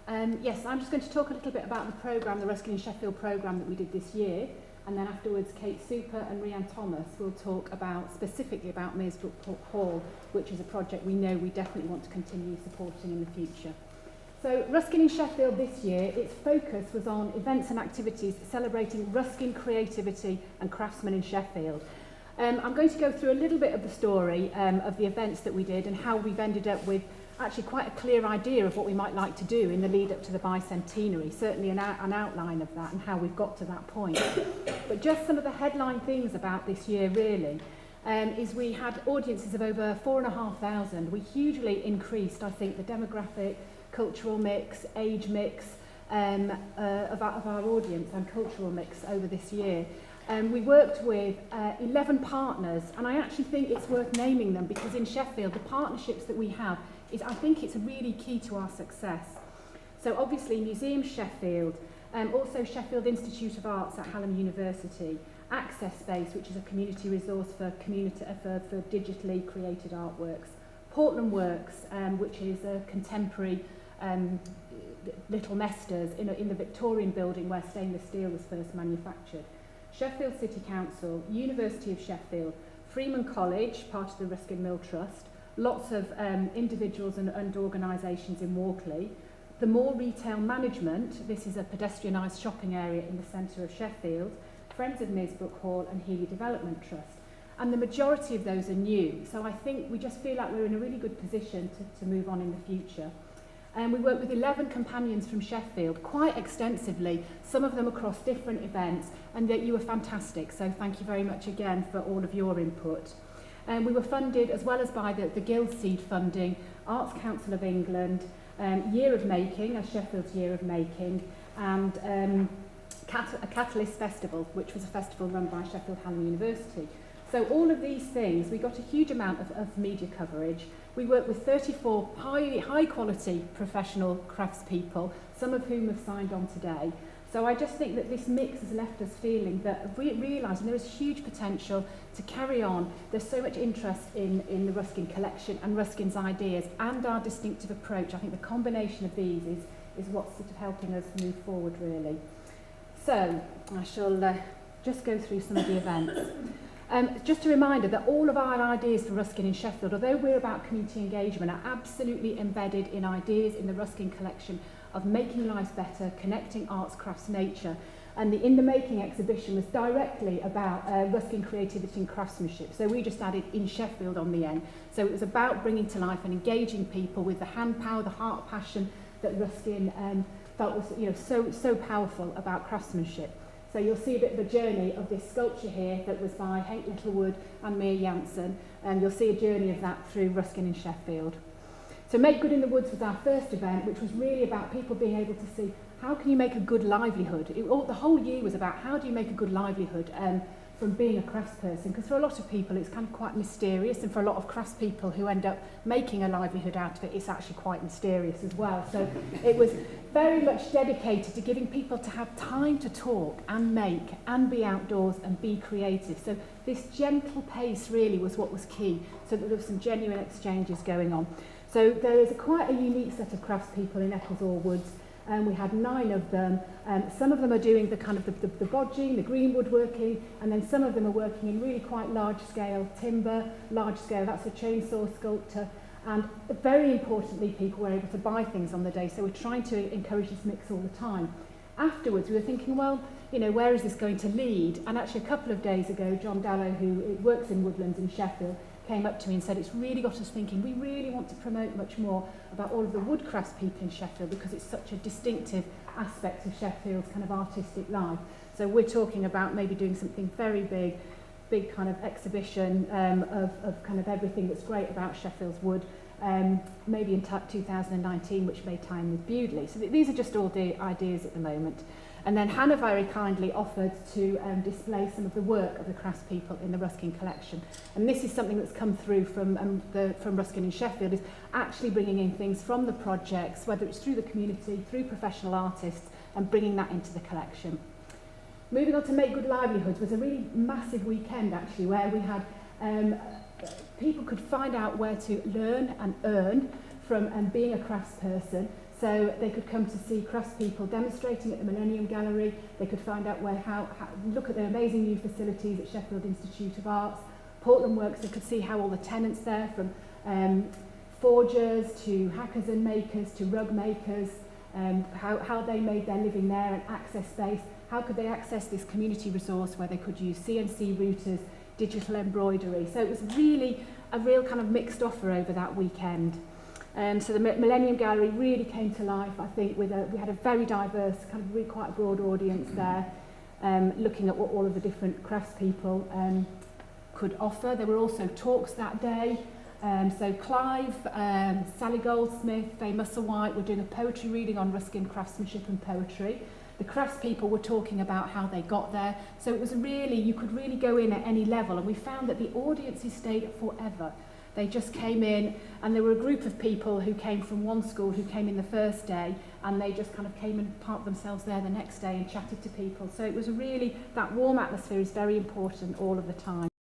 Yes, I'm just going to talk a little bit about the programme, the Ruskin in Sheffield programme that we did this year, and then afterwards Kate Super and Rhiann Thomas will talk specifically about Mearsbrook Hall, which is a project we know we definitely want to continue supporting in the future. So Ruskin in Sheffield this year, its focus was on events and activities celebrating Ruskin creativity and craftsmen in Sheffield. I'm going to go through a little bit of the story of the events that we did and how we've ended up with actually quite a clear idea of what we might like to do in the lead up to the bicentenary, certainly an outline of that and how we've got to that point. But just some of the headline things about this year really is we had audiences of over 4,500. We hugely increased, I think, the demographic, cultural mix, age mix of our audience and cultural mix over this year. We worked with 11 partners, and I actually think it's worth naming them because in Sheffield, the partnerships that we have, I think it's really key to our success. So obviously Museum Sheffield, also Sheffield Institute of Arts at Hallam University, Access Space, which is a community resource for digitally created artworks, Portland Works, which is a contemporary little nesters in the Victorian building where stainless steel was first manufactured, Sheffield City Council, University of Sheffield, Freeman College, part of the Ruskin Mill Trust, lots of individuals and organisations in Walkley, the Moor Retail Management, this is a pedestrianised shopping area in the centre of Sheffield, Friends of Mearsbrook Hall and Healy Development Trust. And the majority of those are new, so I think we just feel like we're in a really good position to move on in the future. And we worked with 11 companions from Sheffield quite extensively, some of them across different events, and that you were fantastic, so thank you very much again for all of your input. We were funded, as well as by the Guild Seed funding, Arts Council of England, Year of Making, as Sheffield's Year of Making, and a Catalyst Festival, which was a festival run by Sheffield Hallam University. So all of these things, we got a huge amount of media coverage. We worked with 34 high quality professional craftspeople, some of whom have signed on today. So I just think that this mix has left us feeling that realising there is huge potential to carry on. There's so much interest in the Ruskin Collection and Ruskin's ideas and our distinctive approach. I think the combination of these is what's sort of helping us move forward really. So I shall just go through some of the events. Just a reminder that all of our ideas for Ruskin in Sheffield, although we're about community engagement, are absolutely embedded in ideas in the Ruskin Collection of making lives better, connecting arts, crafts, nature. And the In the Making exhibition was directly about Ruskin creativity and craftsmanship. So we just added in Sheffield on the end. So it was about bringing to life and engaging people with the hand power, the heart passion that Ruskin felt was so powerful about craftsmanship. So you'll see a bit of a journey of this sculpture here that was by Henk Littlewood and Mia Janssen, and you'll see a journey of that through Ruskin in Sheffield. So Make Good in the Woods was our first event, which was really about people being able to see how can you make a good livelihood. The whole year was about how do you make a good livelihood from being a craftsperson, because for a lot of people it's kind of quite mysterious, and for a lot of craftspeople who end up making a livelihood out of it, it's actually quite mysterious as well. So it was very much dedicated to giving people to have time to talk and make and be outdoors and be creative. So this gentle pace really was what was key, so that there were some genuine exchanges going on. So there is quite a unique set of craftspeople in Ecclesall Woods. We had 9 of them. Some of them are doing the kind of the bodging, the green woodworking, and then some of them are working in really quite large scale timber, large scale, that's a chainsaw sculptor. And very importantly, people were able to buy things on the day, so we're trying to encourage this mix all the time. Afterwards, we were thinking, well, where is this going to lead? And actually a couple of days ago, John Dallow, who works in Woodlands in Sheffield, came up to me and said, it's really got us thinking, we really want to promote much more about all of the woodcrafts people in Sheffield because it's such a distinctive aspect of Sheffield's kind of artistic life. So we're talking about maybe doing something very big kind of exhibition of kind of everything that's great about Sheffield's wood, maybe in 2019, which may tie in with Bewdley. So these are just all the ideas at the moment. And then Hannah very kindly offered to display some of the work of the craftspeople in the Ruskin Collection. And this is something that's come through from Ruskin in Sheffield, is actually bringing in things from the projects, whether it's through the community, through professional artists, and bringing that into the collection. Moving on to Make Good Livelihoods was a really massive weekend actually, where we had people could find out where to learn and earn from being a craftsperson. So they could come to see craftspeople demonstrating at the Millennium Gallery. They could find out look at the amazing new facilities at Sheffield Institute of Arts. Portland Works, they could see how all the tenants there, from forgers to hackers and makers to rug makers, how they made their living there and access space. How could they access this community resource where they could use CNC routers, digital embroidery. So it was really a real kind of mixed offer over that weekend. So the Millennium Gallery really came to life, I think, we had a very diverse, kind of really quite a broad audience there, looking at what all of the different craftspeople could offer. There were also talks that day. So Clive, Sally Goldsmith, Faye Musselwhite were doing a poetry reading on Ruskin craftsmanship and poetry. The craftspeople were talking about how they got there. So it was really, you could really go in at any level, and we found that the audiences stayed forever. They just came in, and there were a group of people who came from one school who came in the first day, and they just kind of came and parked themselves there the next day and chatted to people. So it was really, that warm atmosphere is very important all of the time.